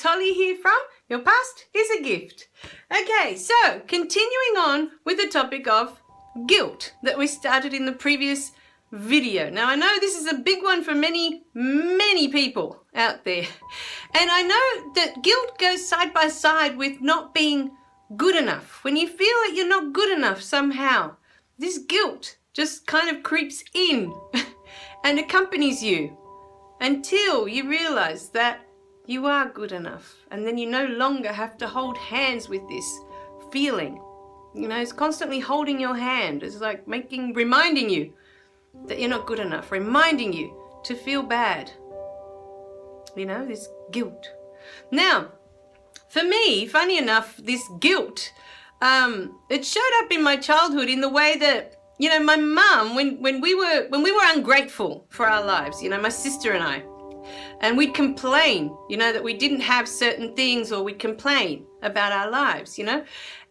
it's Holly here from Your Past is a Gift. Okay, so continuing on with the topic of guilt that we started in the previous video. Now I know this is a big one for many people out there. And I know that guilt goes side by side with not being good enough. When you feel that you're not good enough somehow, this guilt just kind of creeps in and accompanies you until you realize that you are good enough, and then you no longer have to hold hands with this feeling. You know, it's constantly holding your hand. It's like reminding you that you're not good enough, reminding you to feel bad. You know, this guilt. Now, for me, funny enough, this guilt, it showed up in my childhood in the way that, you know, my mum, when we were ungrateful for our lives, you know, my sister and I, and we'd complain, you know, that we didn't have certain things, or we'd complain about our lives, you know,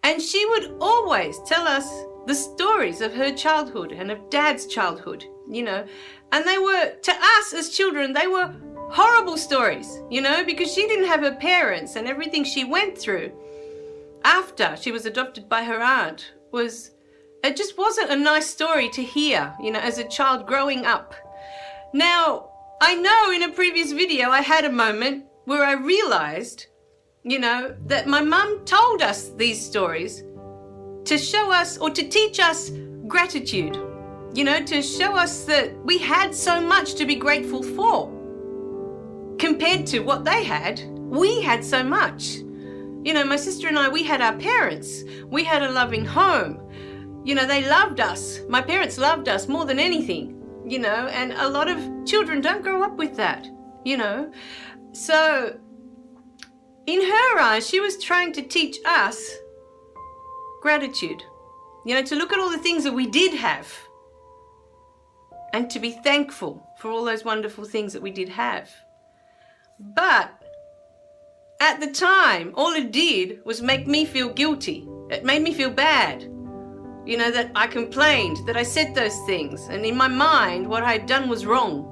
and she would always tell us the stories of her childhood and of Dad's childhood, you know, and they were, to us as children, they were horrible stories, you know, because she didn't have her parents, and everything she went through after she was adopted by her aunt it just wasn't a nice story to hear, you know, as a child growing up. Now, I know in a previous video I had a moment where I realized, you know, that my mum told us these stories to show us, or to teach us gratitude, you know, to show us that we had so much to be grateful for. Compared to what they had, we had so much. You know, my sister and I, we had our parents. We had a loving home. You know, they loved us. My parents loved us more than anything, you know, and a lot of children don't grow up with that, you know. So in her eyes, she was trying to teach us gratitude, you know, to look at all the things that we did have and to be thankful for all those wonderful things that we did have. But at the time, all it did was make me feel guilty. It made me feel bad. You know, that I complained, that I said those things. And in my mind, what I had done was wrong.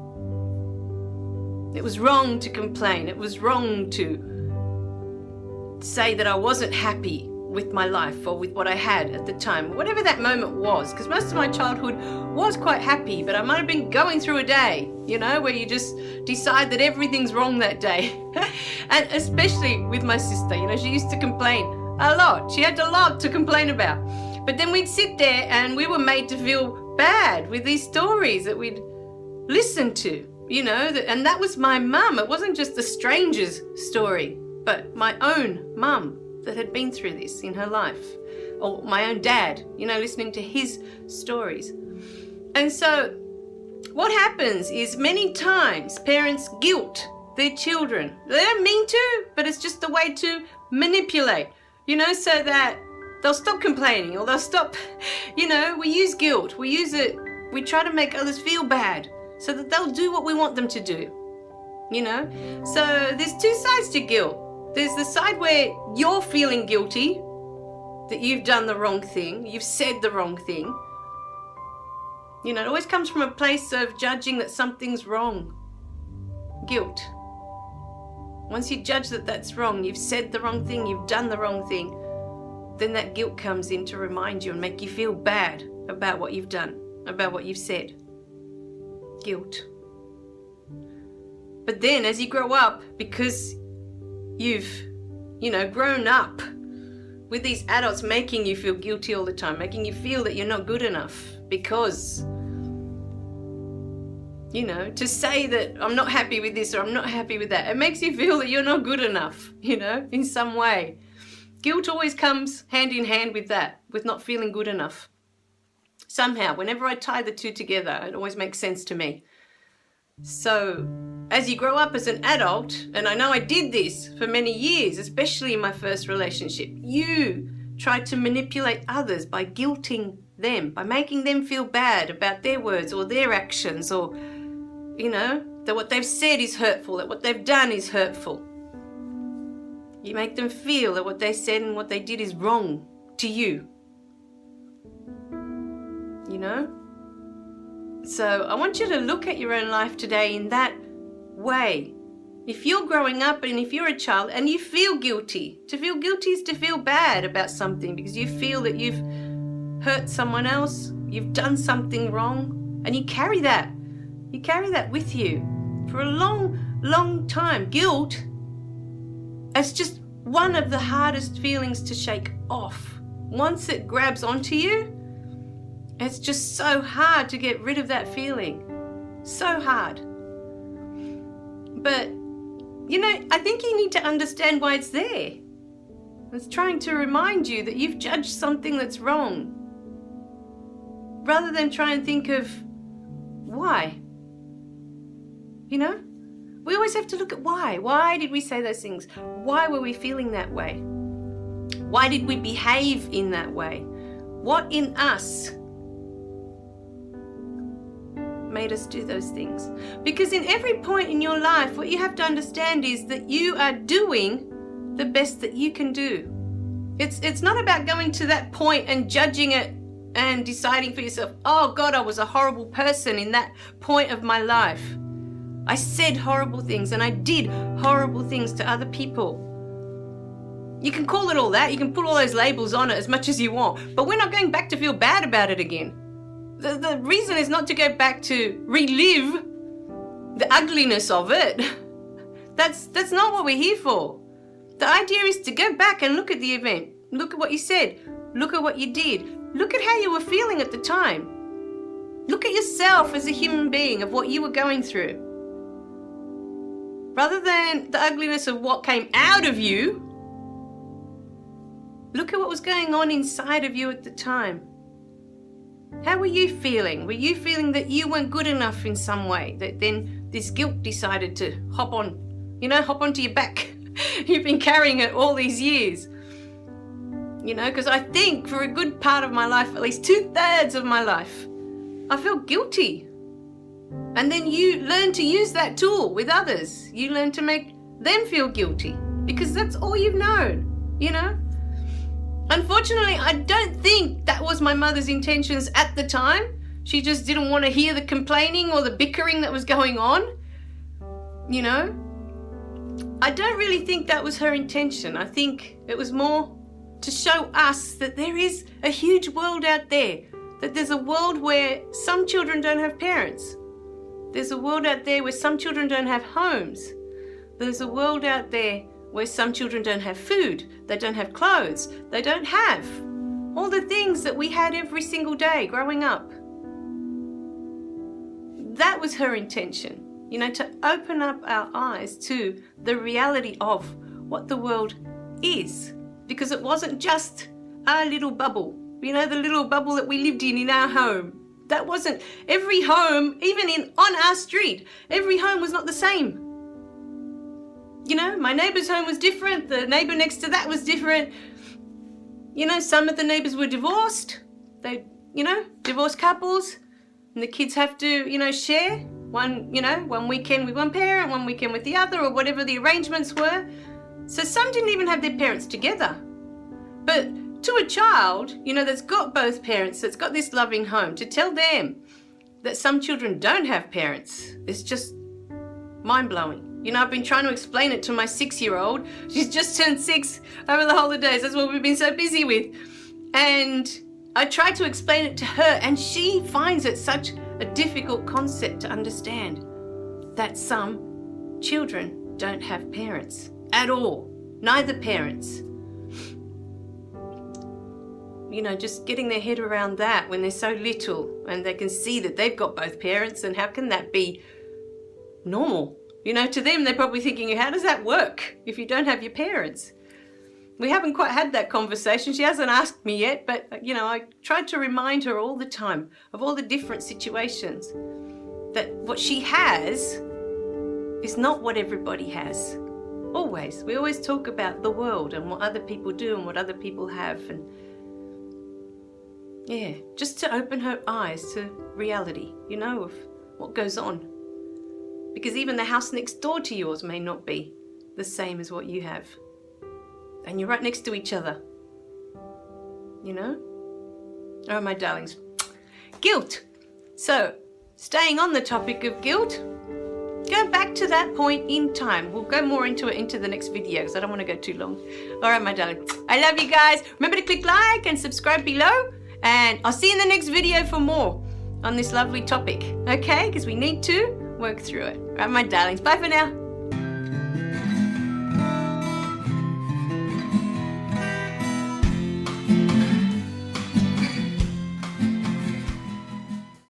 It was wrong to complain. It was wrong to say that I wasn't happy with my life or with what I had at the time. Whatever that moment was, because most of my childhood was quite happy, but I might have been going through a day, you know, where you just decide that everything's wrong that day. And especially with my sister, you know, she used to complain a lot. She had a lot to complain about. But then we'd sit there and we were made to feel bad with these stories that we'd listen to, you know, and that was my mum. It wasn't just a stranger's story, but my own mum that had been through this in her life, or my own dad, you know, listening to his stories. And so what happens is many times parents guilt their children. They don't mean to, but it's just a way to manipulate, you know, so that they'll stop complaining, or they'll stop, you know, we use guilt, we use it, we try to make others feel bad so that they'll do what we want them to do, you know. So there's two sides to guilt. There's the side where you're feeling guilty that you've done the wrong thing, you've said the wrong thing. You know, it always comes from a place of judging that something's wrong. Guilt. Once you judge that that's wrong, you've said the wrong thing, you've done the wrong thing, then that guilt comes in to remind you and make you feel bad about what you've done, about what you've said. Guilt. But then as you grow up, because you've, you know, grown up with these adults making you feel guilty all the time, making you feel that you're not good enough because, you know, to say that I'm not happy with this or I'm not happy with that, it makes you feel that you're not good enough, you know, in some way. Guilt always comes hand in hand with that, with not feeling good enough. Somehow, whenever I tie the two together, it always makes sense to me. So, as you grow up as an adult, and I know I did this for many years, especially in my first relationship, you try to manipulate others by guilting them, by making them feel bad about their words or their actions, or, you know, that what they've said is hurtful, that what they've done is hurtful. You make them feel that what they said and what they did is wrong to you. You know? So I want you to look at your own life today in that way. If you're growing up and if you're a child and you feel guilty, to feel guilty is to feel bad about something because you feel that you've hurt someone else, you've done something wrong, and you carry that. You carry that with you for a long, long time. Guilt is just one of the hardest feelings to shake off. Once it grabs onto you, it's just so hard to get rid of that feeling. So hard. But, I think you need to understand why it's there. It's trying to remind you that you've judged something that's wrong. Rather than try and think of why. We always have to look at why. Why did we say those things? Why were we feeling that way? Why did we behave in that way? What in us made us do those things? Because in every point in your life, what you have to understand is that you are doing the best that you can do. It's not about going to that point and judging it and deciding for yourself, oh God, I was a horrible person in that point of my life. I said horrible things and I did horrible things to other people. You can call it all that. You can put all those labels on it as much as you want. But we're not going back to feel bad about it again. The reason is not to go back to relive the ugliness of it. That's not what we're here for. The idea is to go back and look at the event. Look at what you said. Look at what you did. Look at how you were feeling at the time. Look at yourself as a human being of what you were going through. Rather than the ugliness of what came out of you, look at what was going on inside of you at the time. How were you feeling? Were you feeling that you weren't good enough in some way? That then this guilt decided to hop onto your back. You've been carrying it all these years. Because I think for a good part of my life, at least 2/3 of my life, I felt guilty. And then you learn to use that tool with others. You learn to make them feel guilty because that's all you've known, Unfortunately, I don't think that was my mother's intentions at the time. She just didn't want to hear the complaining or the bickering that was going on, I don't really think that was her intention. I think it was more to show us that there is a huge world out there, that there's a world where some children don't have parents. There's a world out there where some children don't have homes. There's a world out there where some children don't have food, they don't have clothes, they don't have all the things that we had every single day growing up. That was her intention, to open up our eyes to the reality of what the world is. Because it wasn't just our little bubble, the little bubble that we lived in our home. That wasn't every home, even on our street. Every home was not the same. My neighbor's home was different. The neighbor next to that was different. Some of the neighbors were divorced. They, divorced couples. And the kids have to, share one weekend with one parent, one weekend with the other, or whatever the arrangements were. So some didn't even have their parents together. But to a child, that's got both parents, that's got this loving home, to tell them that some children don't have parents, it's just mind-blowing. I've been trying to explain it to my 6-year-old. She's just turned 6 over the holidays. That's what we've been so busy with. And I tried to explain it to her, and she finds it such a difficult concept to understand, that some children don't have parents at all. Neither parents. Just getting their head around that when they're so little and they can see that they've got both parents, and how can that be normal? To them, they're probably thinking, how does that work if you don't have your parents? We haven't quite had that conversation. She hasn't asked me yet, but, I tried to remind her all the time of all the different situations, that what she has is not what everybody has. Always. We always talk about the world and what other people do and what other people have, and just to open her eyes to reality, of what goes on. Because even the house next door to yours may not be the same as what you have. And you're right next to each other. Oh, my darlings. Guilt. So, staying on the topic of guilt, Go back to that point in time. We'll go more into it into the next video because I don't want to go too long. All right, my darling. I love you guys. Remember to click like and subscribe below. And I'll see you in the next video for more on this lovely topic. Okay? Because we need to work through it. All right, my darlings. Bye for now.